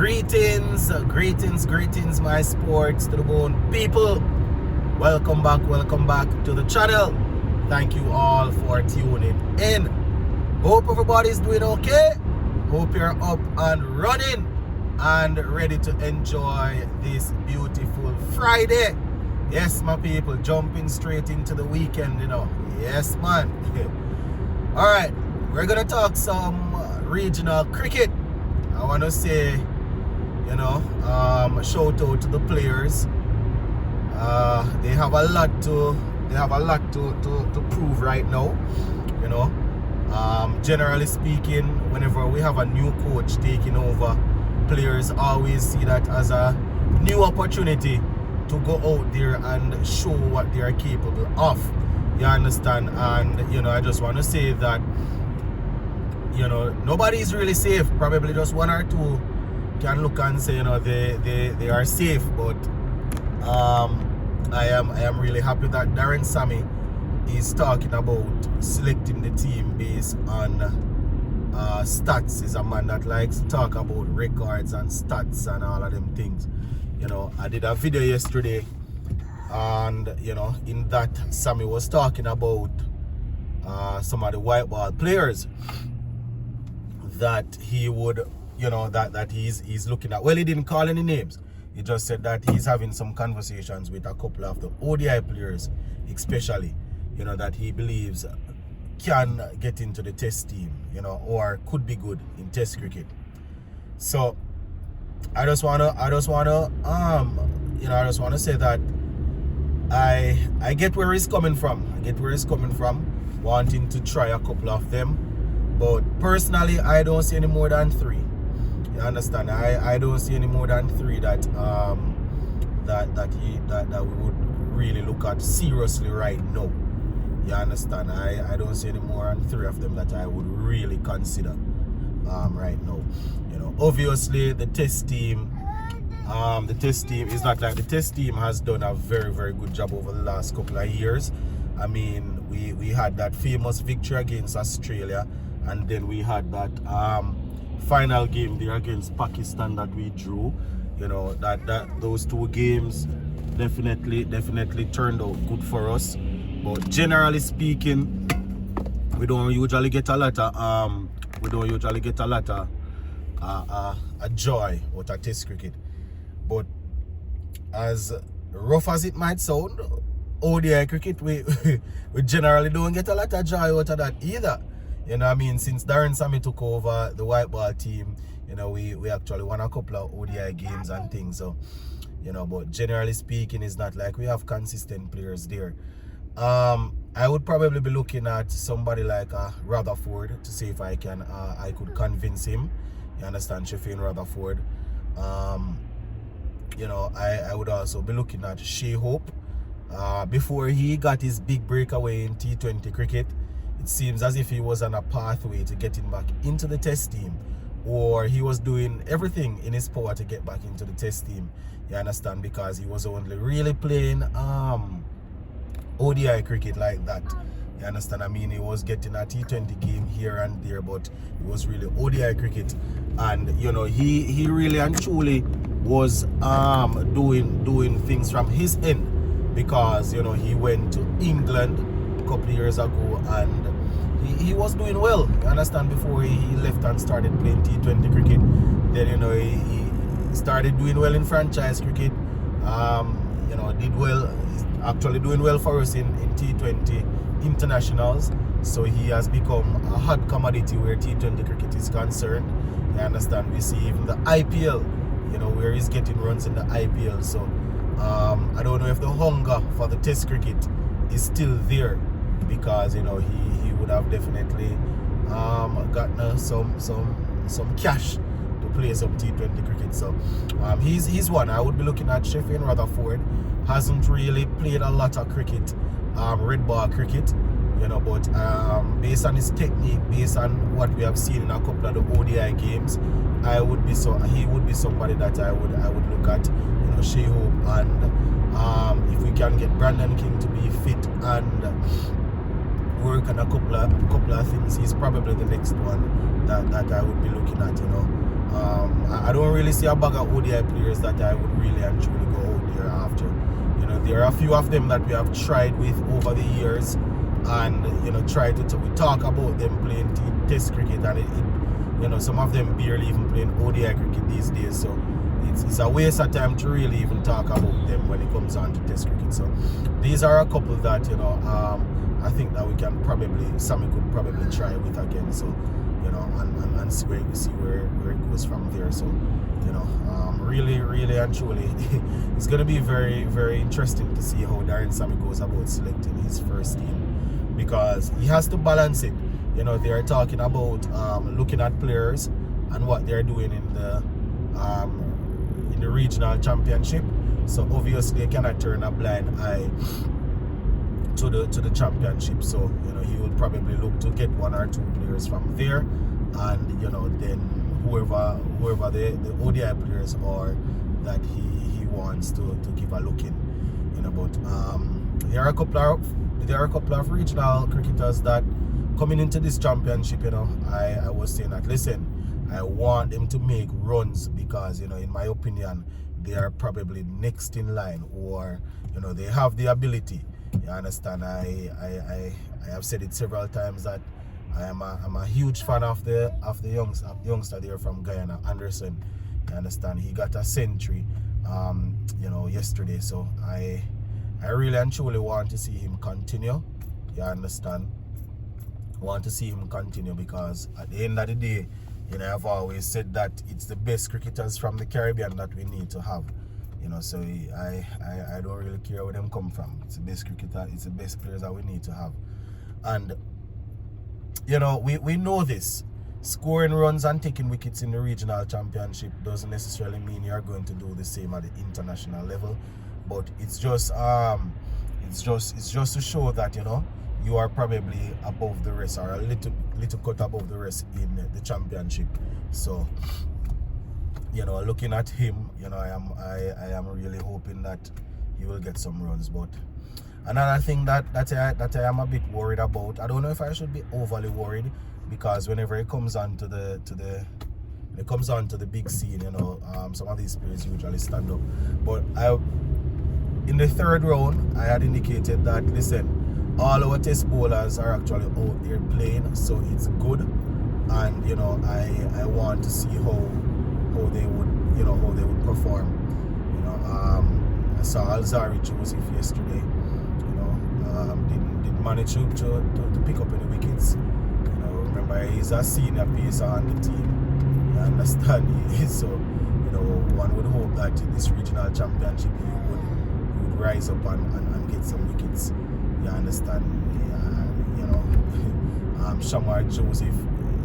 Greetings, my sports to the bone people. Welcome back to the channel. Thank you all for tuning in. Hope everybody's doing okay. Hope you're up and running and ready to enjoy this beautiful Friday. Yes, my people, jumping straight into the weekend, Yes, man. All right, we're gonna talk some regional cricket. I want to say, shout out to the players. They have a lot to prove right now. Generally speaking, whenever we have a new coach taking over, players always see that as a new opportunity to go out there and show what they are capable of. You understand? And I just want to say that nobody is really safe. Probably just one or two can look and say they are safe, but I am really happy that Daren Sammy is talking about selecting the team based on stats. He's a man that likes to talk about records and stats and all of them things. I did a video yesterday, and in that Sammy was talking about some of the white ball players that he would, that he's looking at. Well, he didn't call any names. He just said that he's having some conversations with a couple of the ODI players, especially, that he believes can get into the test team, or could be good in test cricket. So I just wanna say that I get where he's coming from. Wanting to try a couple of them. But personally, I don't see any more than 3. You understand? I don't see any more than 3 that we would really look at seriously right now. You understand? I don't see any more than 3 of them that I would really consider right now. Obviously the test team is not like the test team has done a very, very good job over the last couple of years. I mean, we had that famous victory against Australia, and then we had that final game there against Pakistan that we drew. That those 2 games definitely turned out good for us. But generally speaking, we don't usually get a lot of joy out of test cricket. But as rough as it might sound, ODI cricket, we generally don't get a lot of joy out of that either. Since Daren Sammy took over the white ball team, we actually won a couple of ODI games and things. So, but generally speaking, it's not like we have consistent players there. I would probably be looking at somebody like Rutherford to see if I could convince him. You understand, Sheffield Rutherford. I would also be looking at Shea Hope. Before he got his big breakaway in T20 cricket, it seems as if he was on a pathway to getting back into the test team, or he was doing everything in his power to get back into the test team. You understand? Because he was only really playing ODI cricket like that. You understand? I mean, he was getting a T20 game here and there, but it was really ODI cricket. And he really and truly was doing things from his end, because he went to England a couple of years ago and he was doing well. You understand? Before he left and started playing T20 cricket, then he started doing well in franchise cricket. Did well. He's actually doing well for us in T20 internationals. So he has become a hot commodity where T20 cricket is concerned. You understand? We see even the IPL, where he's getting runs in the IPL. So I don't know if the hunger for the test cricket is still there, because he would have definitely gotten some cash to play some T20 cricket. So he's one. I would be looking at Sheffield Rutherford. Hasn't really played a lot of cricket, red ball cricket, but based on his technique, based on what we have seen in a couple of the ODI games, he would be somebody that I would look at. Shea Hope, and if we can get Brandon King to be fit and work on a couple of things, he's probably the next one that I would be looking at. I don't really see a bag of ODI players that I would really and truly go out there after. You know, there are a few of them that we have tried with over the years, and you know, we talk about them playing test cricket, and you know, some of them barely even playing ODI cricket these days. So it's a waste of time to really even talk about them when it comes on to test cricket. So these are a couple that, you know, I think that we can Sammy could probably try with again. So, you know, and see where it goes from there. So, you know, really and truly, it's going to be very, very interesting to see how Daren Sammy goes about selecting his first team, because he has to balance it. You know, they are talking about looking at players and what they're doing in the regional championship. So obviously they cannot turn a blind eye to the championship. So, you know, he will probably look to get one or two players from there, and you know, then whoever the ODI players are that he wants to give a look in. You know, but there are a couple of regional cricketers that coming into this championship. You know, I was saying that, listen, I want them to make runs, because, you know, in my opinion, they are probably next in line, or, you know, they have the ability. You understand? I have said it several times that I'm a huge fan of the youngster there from Guyana, Anderson. You understand? He got a century, you know, yesterday. So I really and truly want to see him continue. You understand? Want to see him continue, because at the end of the day, you know, I've always said that it's the best cricketers from the Caribbean that we need to have. You know, so I don't really care where them come from. It's the best cricketer, it's the best players that we need to have. And, you know, we know this. Scoring runs and taking wickets in the regional championship doesn't necessarily mean you're going to do the same at the international level. But it's just to show that, you know, you are probably above the rest, or a little cut above the rest in the championship. So, you know, looking at him, you know, I am really hoping that he will get some runs. But another thing that I am a bit worried about, I don't know if I should be overly worried, because whenever it comes on to the big scene, you know, some of these players usually stand up. But in the third round, I had indicated that, listen, all our test bowlers are actually out there playing, so it's good. And, you know, I want to see how they would perform. You know, I saw Alzari Joseph yesterday. You know, didn't manage to pick up any wickets. You know, remember, he's a senior pacer on the team. You understand? So, you know, one would hope that in this regional championship he would rise up and get some wickets. You understand? You know, Shamar Joseph,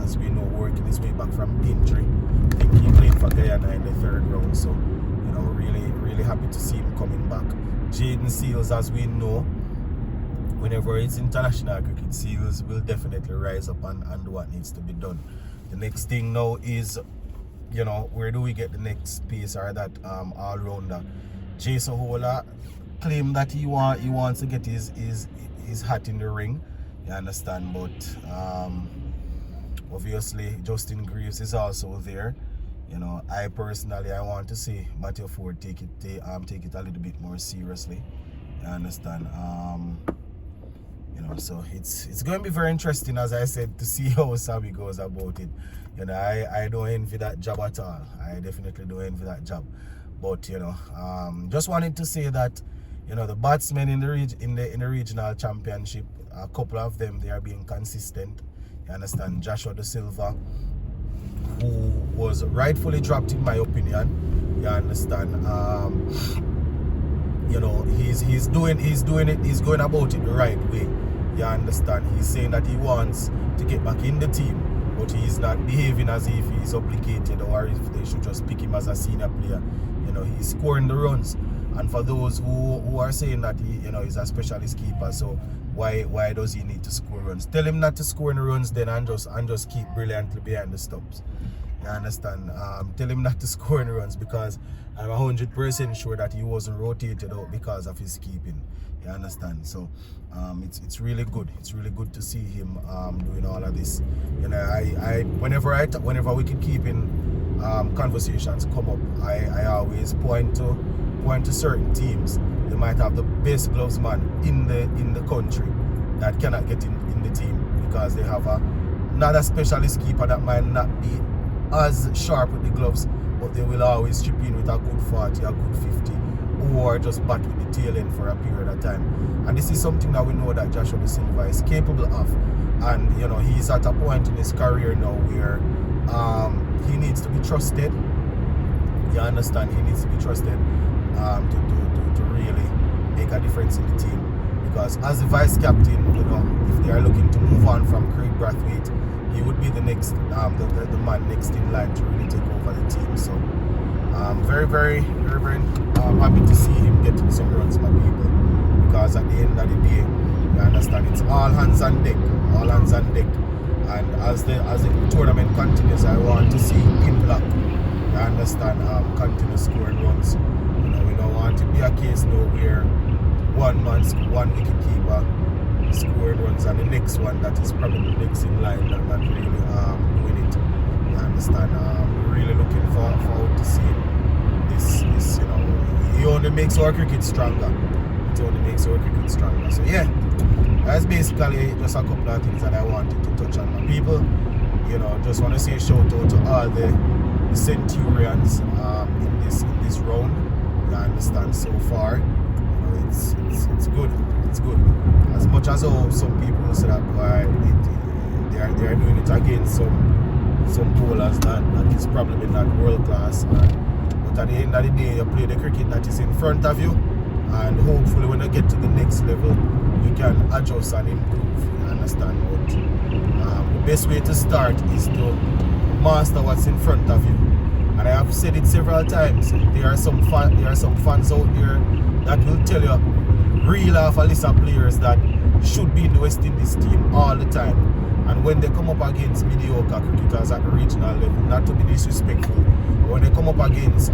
as we know, working his way back from injury. I think he played for Guyana in the third round. So, you know, really happy to see him coming back. Jaden Seals, as we know, whenever it's international cricket, Seals will definitely rise up and do what needs to be done. The next thing now is, you know, where do we get the next pacer, that all-rounder? Jason Hola claimed that he wants to get his hat in the ring. You understand? But obviously Justin Greaves is also there. You know, I personally want to see Matthew Ford take it a little bit more seriously. You understand? You know, so it's going to be very interesting, as I said, to see how Sammy goes about it. You know, I don't envy that job at all. I definitely don't envy that job. But, you know, just wanted to say that, you know, the batsmen in the regional championship, a couple of them, they are being consistent. You understand? Joshua De Silva, who was rightfully dropped in my opinion. You understand? You know, he's doing it. He's going about it the right way. You understand? He's saying that he wants to get back in the team, but he's not behaving as if he's obligated, or if they should just pick him as a senior player. You know, he's scoring the runs. And for those who are saying that he's a specialist keeper, so why does he need to score runs? Tell him not to score any runs then, and just keep brilliantly behind the stumps. You understand? Tell him not to score any runs, because I'm 100% sure that he wasn't rotated out because of his keeping. You understand? So it's really good. It's really good to see him doing all of this. You know, whenever wicket keeping conversations come up, I always point to certain teams. They might have the best gloves man in the country that cannot get in the team because they have another specialist keeper that might not be as sharp with the gloves, but they will always chip in with a good 40, a good 50, or just bat with the tail end for a period of time. And this is something that we know that Joshua Da Silva is capable of. And you know, he's at a point in his career now where he needs to be trusted. You understand? He needs to be trusted to really make a difference in the team. Because as the vice captain, you know, if they are looking to move on from Craig Brathwaite, he would be the next, the man next in line to really take over the team. So, very happy to see him getting some runs, my people. Because at the end of the day, you understand, it's all hands on deck, all hands on deck. And as the tournament continues, I want to see impact. You understand, continue scoring runs. You know, we don't want to be a case now where one wicketkeeper scoring runs and the next one that is probably next in line not really doing it. You understand? We're really looking forward to seeing this, you know, he only makes our cricket stronger. It only makes our cricket stronger. So yeah, that's basically just a couple of things that I wanted to touch on. My people, you know, just want to say a shout out to all the Centurions in this round. You understand, so far, you know, it's good. It's good. As much as some people say that they are doing it against some bowlers that is probably not world class. But at the end of the day, you play the cricket that is in front of you, and hopefully when you get to the next level, you can adjust and improve. You understand? But the best way to start is to master what's in front of you. And I have said it several times. There are some fans out there that will tell you reel off a list of players that should be in the West Indies team all the time. And when they come up against mediocre cricketers at the regional level, not to be disrespectful, but when they come up against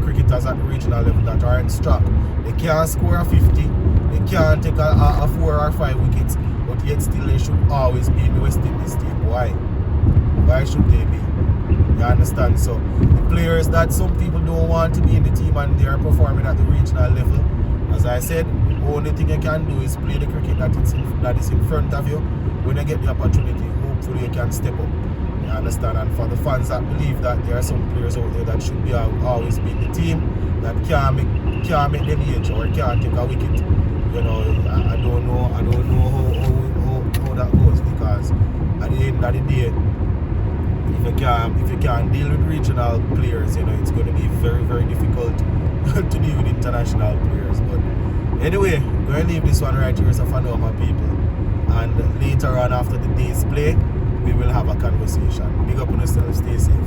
cricketers at the regional level that aren't strapped, they can't score a 50, they can't take a 4 or 5 wickets, but yet still they should always be in the West Indies team. Why? Why should they be? You understand? So the players that some people don't want to be in the team and they are performing at the regional level, as I said, the only thing you can do is play the cricket that is in front of you. When you get the opportunity, hopefully you can step up. You understand? And for the fans that believe that there are some players out there that should be always be in the team, that can't make them age or can't take a wicket, you know, I don't know how that goes, because at the end of the day, if you can't deal with regional players, you know, it's going to be very, very difficult to deal with international players. But anyway, I'm going to leave this one right here, so for now, my people. And later on, after the day's play, we will have a conversation. Big up on yourself, stay safe.